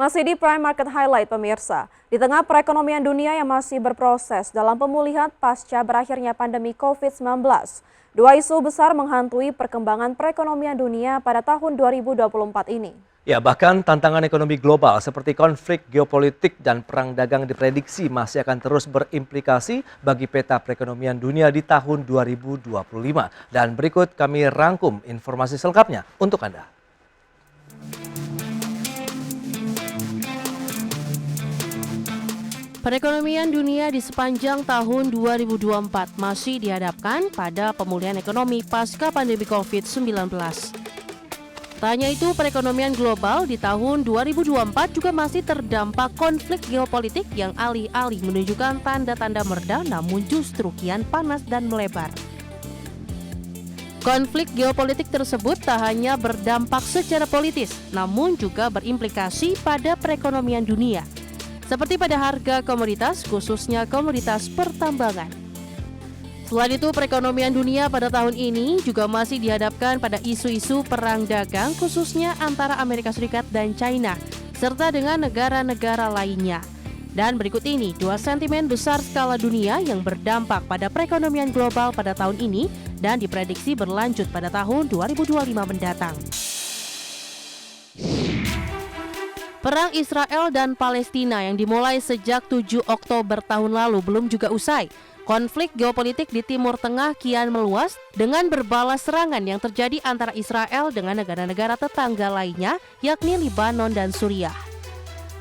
Masih di Prime Market Highlight pemirsa, di tengah perekonomian dunia yang masih berproses dalam pemulihan pasca berakhirnya pandemi COVID-19, dua isu besar menghantui perkembangan perekonomian dunia pada tahun 2024 ini. Ya, bahkan tantangan ekonomi global seperti konflik geopolitik dan perang dagang diprediksi masih akan terus berimplikasi bagi peta perekonomian dunia di tahun 2025. Dan berikut kami rangkum informasi selengkapnya untuk Anda. Perekonomian dunia di sepanjang tahun 2024 masih dihadapkan pada pemulihan ekonomi pasca pandemi COVID-19. Tak hanya itu, perekonomian global di tahun 2024 juga masih terdampak konflik geopolitik yang alih-alih menunjukkan tanda-tanda mereda namun justru kian panas dan melebar. Konflik geopolitik tersebut tak hanya berdampak secara politis, namun juga berimplikasi pada perekonomian dunia. Seperti pada harga komoditas, khususnya komoditas pertambangan. Selain itu, perekonomian dunia pada tahun ini juga masih dihadapkan pada isu-isu perang dagang, khususnya antara Amerika Serikat dan China, serta dengan negara-negara lainnya. Dan berikut ini dua sentimen besar skala dunia yang berdampak pada perekonomian global pada tahun ini dan diprediksi berlanjut pada tahun 2025 mendatang. Perang Israel dan Palestina yang dimulai sejak 7 Oktober tahun lalu belum juga usai. Konflik geopolitik di Timur Tengah kian meluas dengan berbalas serangan yang terjadi antara Israel dengan negara-negara tetangga lainnya, yakni Lebanon dan Suriah.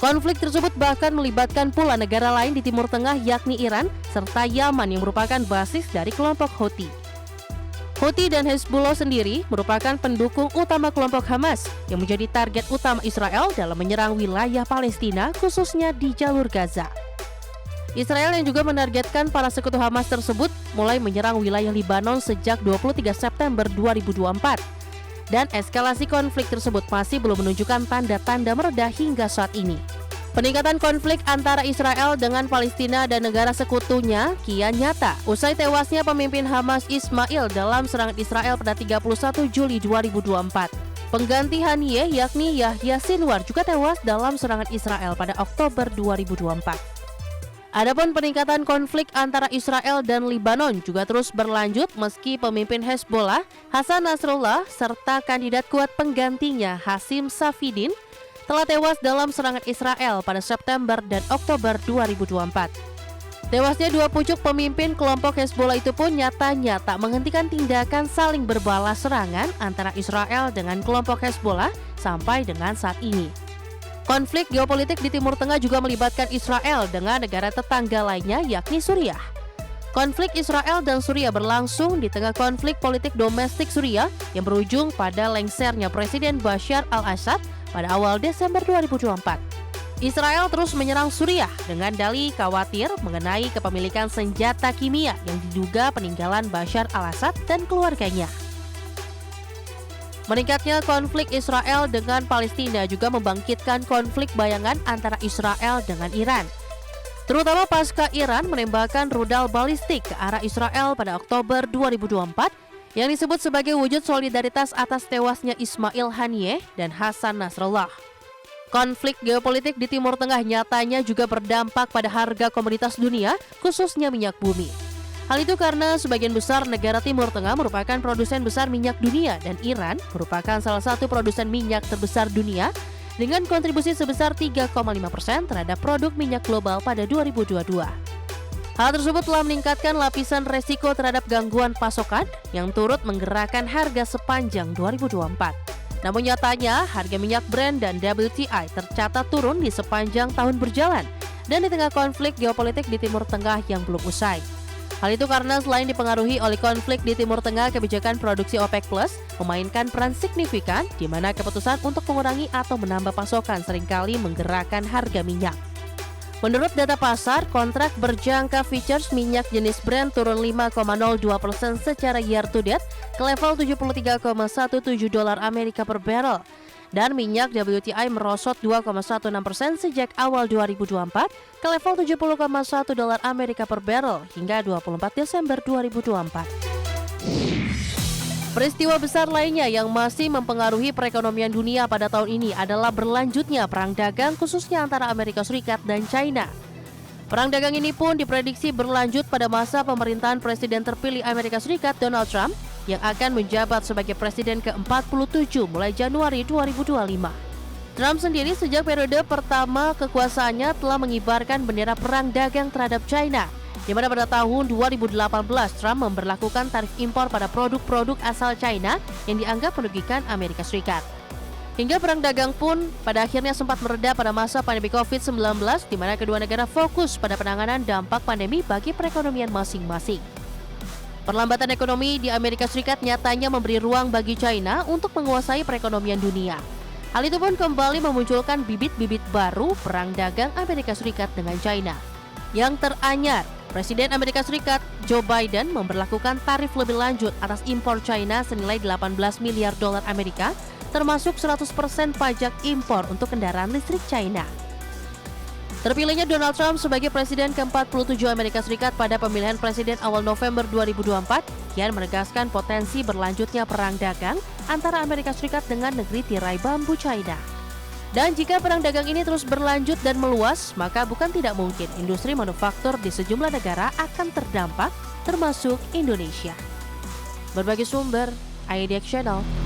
Konflik tersebut bahkan melibatkan pula negara lain di Timur Tengah, yakni Iran, serta Yaman yang merupakan basis dari kelompok Houthi. Houthi dan Hezbollah sendiri merupakan pendukung utama kelompok Hamas yang menjadi target utama Israel dalam menyerang wilayah Palestina, khususnya di jalur Gaza. Israel yang juga menargetkan para sekutu Hamas tersebut mulai menyerang wilayah Lebanon sejak 23 September 2024. Dan eskalasi konflik tersebut masih belum menunjukkan tanda-tanda mereda hingga saat ini. Peningkatan konflik antara Israel dengan Palestina dan negara sekutunya kian nyata usai tewasnya pemimpin Hamas Ismail dalam serangan Israel pada 31 Juli 2024. Pengganti Haniyeh yakni Yahya Sinwar juga tewas dalam serangan Israel pada Oktober 2024. Adapun peningkatan konflik antara Israel dan Lebanon juga terus berlanjut meski pemimpin Hezbollah Hasan Nasrallah serta kandidat kuat penggantinya Hashim Safieddin telah tewas dalam serangan Israel pada September dan Oktober 2024. Tewasnya dua pucuk pemimpin kelompok Hezbollah itu pun nyatanya tak menghentikan tindakan saling berbalas serangan antara Israel dengan kelompok Hezbollah sampai dengan saat ini. Konflik geopolitik di Timur Tengah juga melibatkan Israel dengan negara tetangga lainnya yakni Suriah. Konflik Israel dan Suriah berlangsung di tengah konflik politik domestik Suriah yang berujung pada lengsernya Presiden Bashar al-Assad pada awal Desember 2024. Israel terus menyerang Suriah dengan dalih khawatir mengenai kepemilikan senjata kimia yang diduga peninggalan Bashar al-Assad dan keluarganya. Meningkatnya konflik Israel dengan Palestina juga membangkitkan konflik bayangan antara Israel dengan Iran. Terutama pasca Iran menembakkan rudal balistik ke arah Israel pada Oktober 2024 yang disebut sebagai wujud solidaritas atas tewasnya Ismail Haniyeh dan Hasan Nasrallah. Konflik geopolitik di Timur Tengah nyatanya juga berdampak pada harga komoditas dunia, khususnya minyak bumi. Hal itu karena sebagian besar negara Timur Tengah merupakan produsen besar minyak dunia dan Iran merupakan salah satu produsen minyak terbesar dunia dengan kontribusi sebesar 3,5% terhadap produk minyak global pada 2022. Hal tersebut telah meningkatkan lapisan resiko terhadap gangguan pasokan yang turut menggerakkan harga sepanjang 2024. Namun nyatanya harga minyak Brent dan WTI tercatat turun di sepanjang tahun berjalan dan di tengah konflik geopolitik di Timur Tengah yang belum usai. Hal itu karena selain dipengaruhi oleh konflik di Timur Tengah, kebijakan produksi OPEC Plus memainkan peran signifikan di mana keputusan untuk mengurangi atau menambah pasokan seringkali menggerakkan harga minyak. Menurut data pasar, kontrak berjangka futures minyak jenis Brent turun 5,02% secara year to date ke level $73,17 Amerika per barrel. Dan minyak WTI merosot 2,16% sejak awal 2024 ke level $70,1 Amerika per barrel hingga 24 Desember 2024. Peristiwa besar lainnya yang masih mempengaruhi perekonomian dunia pada tahun ini adalah berlanjutnya perang dagang khususnya antara Amerika Serikat dan China. Perang dagang ini pun diprediksi berlanjut pada masa pemerintahan Presiden terpilih Amerika Serikat Donald Trump yang akan menjabat sebagai Presiden ke-47 mulai Januari 2025. Trump sendiri sejak periode pertama kekuasaannya telah mengibarkan bendera perang dagang terhadap China, di mana pada tahun 2018 Trump memberlakukan tarif impor pada produk-produk asal China yang dianggap merugikan Amerika Serikat. Hingga perang dagang pun pada akhirnya sempat mereda pada masa pandemi COVID-19, di mana kedua negara fokus pada penanganan dampak pandemi bagi perekonomian masing-masing. Perlambatan ekonomi di Amerika Serikat nyatanya memberi ruang bagi China untuk menguasai perekonomian dunia. Hal itu pun kembali memunculkan bibit-bibit baru perang dagang Amerika Serikat dengan China. Yang teranyar, Presiden Amerika Serikat Joe Biden memberlakukan tarif lebih lanjut atas impor China senilai 18 miliar dolar Amerika, termasuk 100% pajak impor untuk kendaraan listrik China. Terpilihnya Donald Trump sebagai Presiden ke-47 Amerika Serikat pada pemilihan presiden awal November 2024 kian menegaskan potensi berlanjutnya perang dagang antara Amerika Serikat dengan negeri tirai bambu China. Dan jika perang dagang ini terus berlanjut dan meluas, maka bukan tidak mungkin industri manufaktur di sejumlah negara akan terdampak, termasuk Indonesia. Berbagai sumber, IDX Channel.